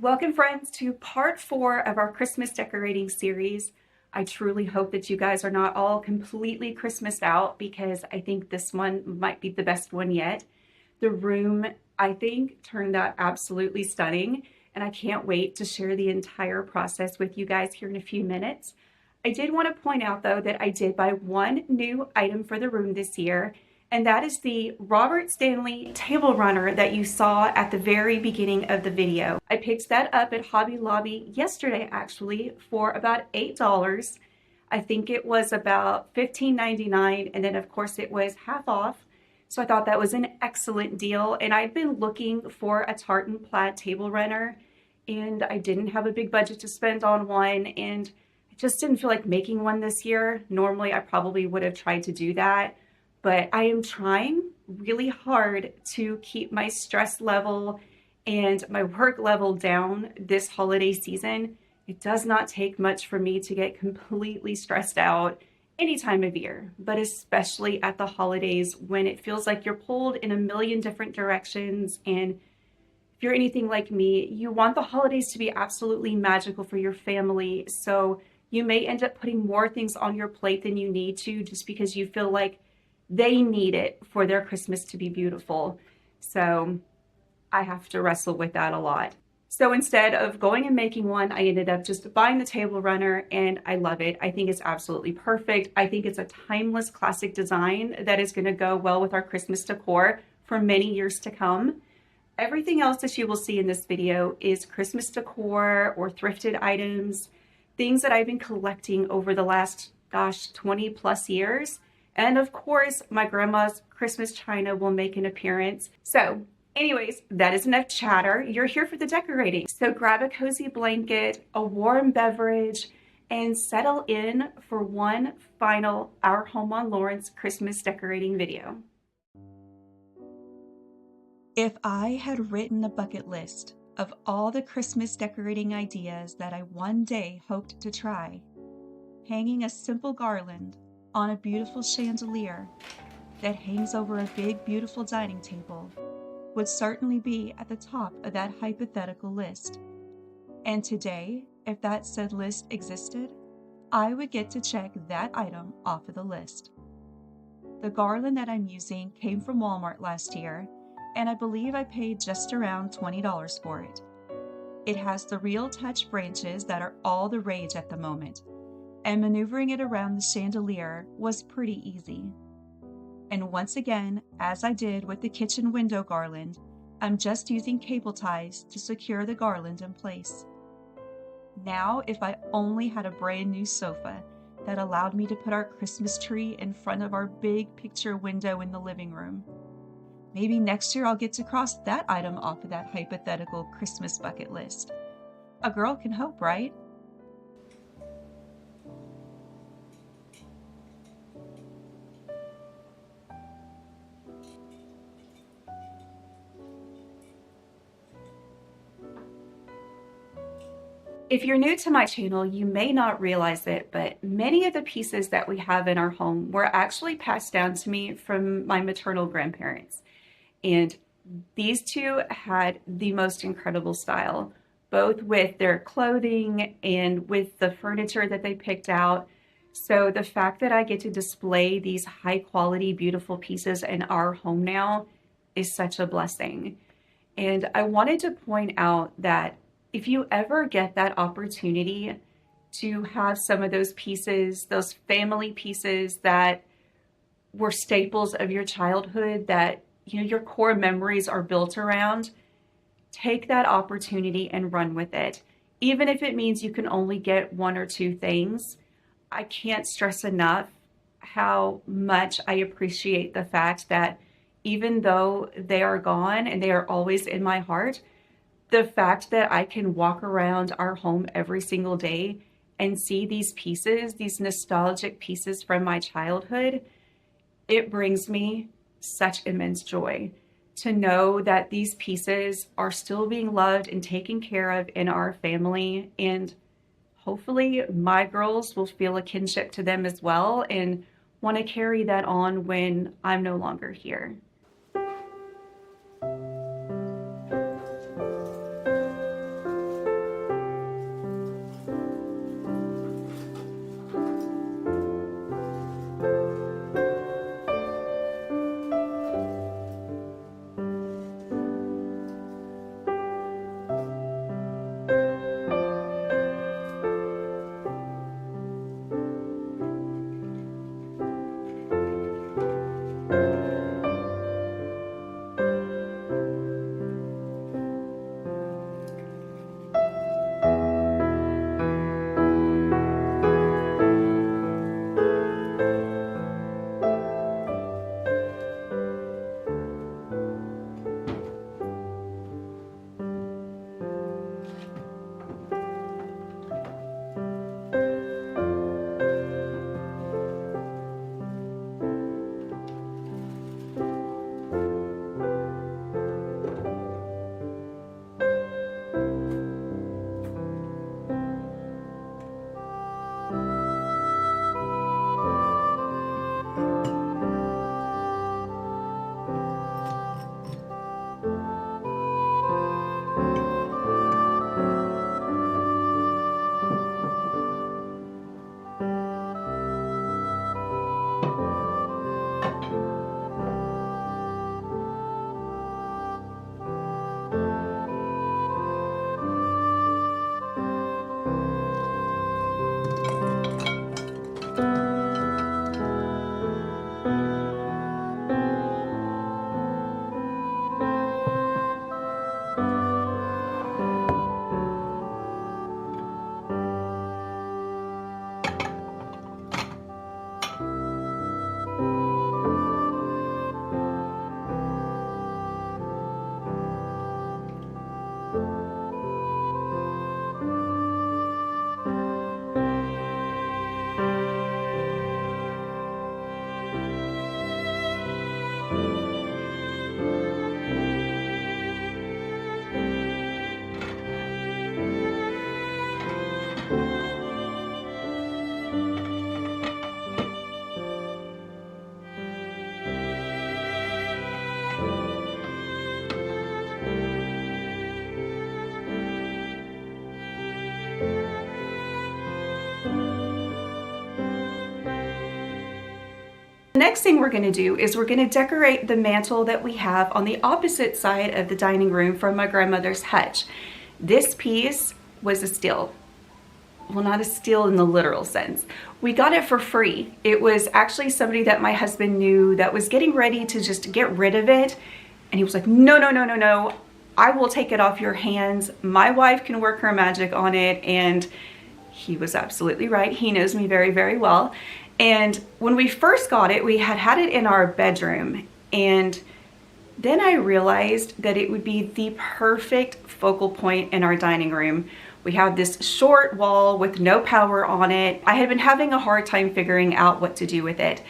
Welcome, friends, to part 4 of our Christmas decorating series. I truly hope that you guys are not all completely Christmased out because I think this one might be the best one yet. The room, I think, turned out absolutely stunning, and I can't wait to share the entire process with you guys here in a few minutes. I did want to point out, though, that I did buy one new item for the room this year, and that is the Robert Stanley table runner that you saw at the very beginning of the video. I picked that up at Hobby Lobby yesterday, actually, for about $8. I think it was about $15.99, and then of course it was half off. So I thought that was an excellent deal, and I've been looking for a tartan plaid table runner, and I didn't have a big budget to spend on one, and I just didn't feel like making one this year. Normally I probably would have tried to do that, but I am trying really hard to keep my stress level and my work level down this holiday season. It does not take much for me to get completely stressed out any time of year, but especially at the holidays when it feels like you're pulled in a million different directions. And if you're anything like me, you want the holidays to be absolutely magical for your family. So you may end up putting more things on your plate than you need to just because you feel like they need it for their Christmas to be beautiful. So I have to wrestle with that a lot. So instead of going and making one, I ended up just buying the table runner, and I love it. I think it's absolutely perfect. I think it's a timeless classic design that is going to go well with our Christmas decor for many years to come. Everything else that you will see in this video is Christmas decor or thrifted items, things that I've been collecting over the last, 20 plus years. And of course, my grandma's Christmas china will make an appearance. So anyways, that is enough chatter. You're here for the decorating. So grab a cozy blanket, a warm beverage, and settle in for one final Our Home on Lawrence Christmas decorating video. If I had written a bucket list of all the Christmas decorating ideas that I one day hoped to try, hanging a simple garland on a beautiful chandelier that hangs over a big, beautiful dining table would certainly be at the top of that hypothetical list. And today, if that said list existed, I would get to check that item off of the list. The garland that I'm using came from Walmart last year, and I believe I paid just around $20 for it. It has the real touch branches that are all the rage at the moment, and maneuvering it around the chandelier was pretty easy. And once again, as I did with the kitchen window garland, I'm just using cable ties to secure the garland in place. Now, if I only had a brand new sofa that allowed me to put our Christmas tree in front of our big picture window in the living room. Maybe next year I'll get to cross that item off of that hypothetical Christmas bucket list. A girl can hope, right? If you're new to my channel, you may not realize it, but many of the pieces that we have in our home were actually passed down to me from my maternal grandparents. And these two had the most incredible style, both with their clothing and with the furniture that they picked out. So the fact that I get to display these high quality, beautiful pieces in our home now is such a blessing. And I wanted to point out that if you ever get that opportunity to have some of those pieces, those family pieces that were staples of your childhood that your core memories are built around, take that opportunity and run with it. Even if it means you can only get one or two things, I can't stress enough how much I appreciate the fact that even though they are gone and they are always in my heart, the fact that I can walk around our home every single day and see these pieces, these nostalgic pieces from my childhood, it brings me such immense joy to know that these pieces are still being loved and taken care of in our family. And hopefully my girls will feel a kinship to them as well and want to carry that on when I'm no longer here. Next thing we're going to do is we're going to decorate the mantle that we have on the opposite side of the dining room from my grandmother's hutch. This piece was a steal. Well, not a steal in the literal sense. We got it for free. It was actually somebody that my husband knew that was getting ready to just get rid of it. And he was like, no, no, no, no, no. I will take it off your hands. My wife can work her magic on it. And he was absolutely right. He knows me very, very well. And when we first got it, we had it in our bedroom. And then I realized that it would be the perfect focal point in our dining room. We have this short wall with no power on it. I had been having a hard time figuring out what to do with it.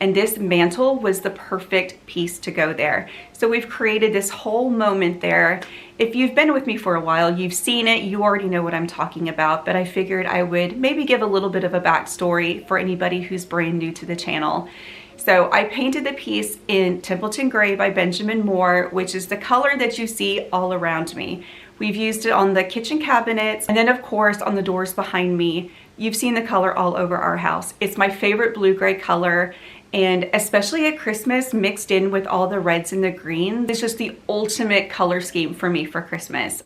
And this mantle was the perfect piece to go there. So we've created this whole moment there. If you've been with me for a while, you've seen it, you already know what I'm talking about, but I figured I would maybe give a little bit of a backstory for anybody who's brand new to the channel. So I painted the piece in Templeton Gray by Benjamin Moore, which is the color that you see all around me. We've used it on the kitchen cabinets, and then of course on the doors behind me. You've seen the color all over our house. It's my favorite blue-gray color, and especially at Christmas mixed in with all the reds and the greens. It's just the ultimate color scheme for me for Christmas.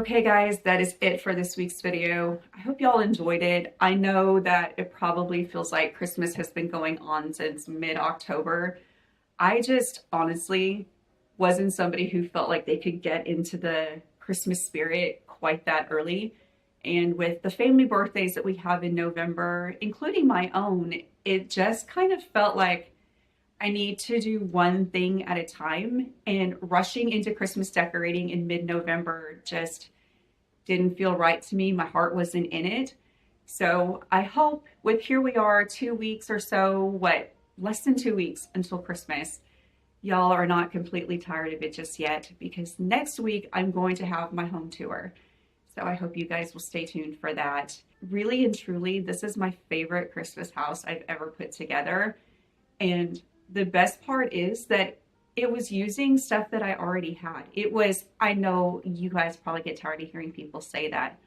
Okay guys, that is it for this week's video. I hope y'all enjoyed it. I know that it probably feels like Christmas has been going on since mid-October. I just honestly wasn't somebody who felt like they could get into the Christmas spirit quite that early. And with the family birthdays that we have in November, including my own, it just kind of felt like I need to do one thing at a time, and rushing into Christmas decorating in mid-November just didn't feel right to me. My heart wasn't in it. So I hope with here we are 2 weeks or so, less than 2 weeks until Christmas, y'all are not completely tired of it just yet, because next week I'm going to have my home tour. So I hope you guys will stay tuned for that. Really and truly, this is my favorite Christmas house I've ever put together. And the best part is that it was using stuff that I already had. I know you guys probably get tired of hearing people say that,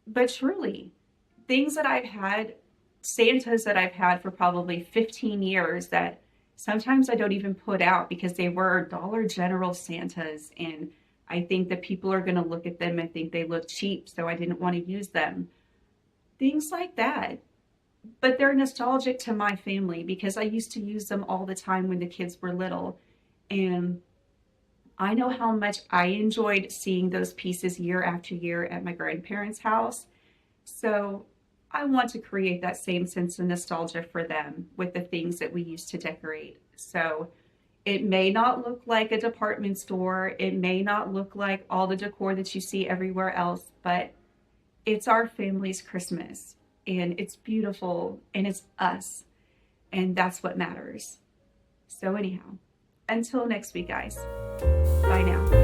but truly, things that I've had, Santas that I've had for probably 15 years that sometimes I don't even put out because they were Dollar General Santas, and I think that people are gonna look at them and think they look cheap, so I didn't want to use them. Things like that. But they're nostalgic to my family because I used to use them all the time when the kids were little. And I know how much I enjoyed seeing those pieces year after year at my grandparents' house. So I want to create that same sense of nostalgia for them with the things that we used to decorate. So it may not look like a department store. It may not look like all the decor that you see everywhere else, but it's our family's Christmas. And it's beautiful, and it's us, and that's what matters. So anyhow, until next week, guys, bye now.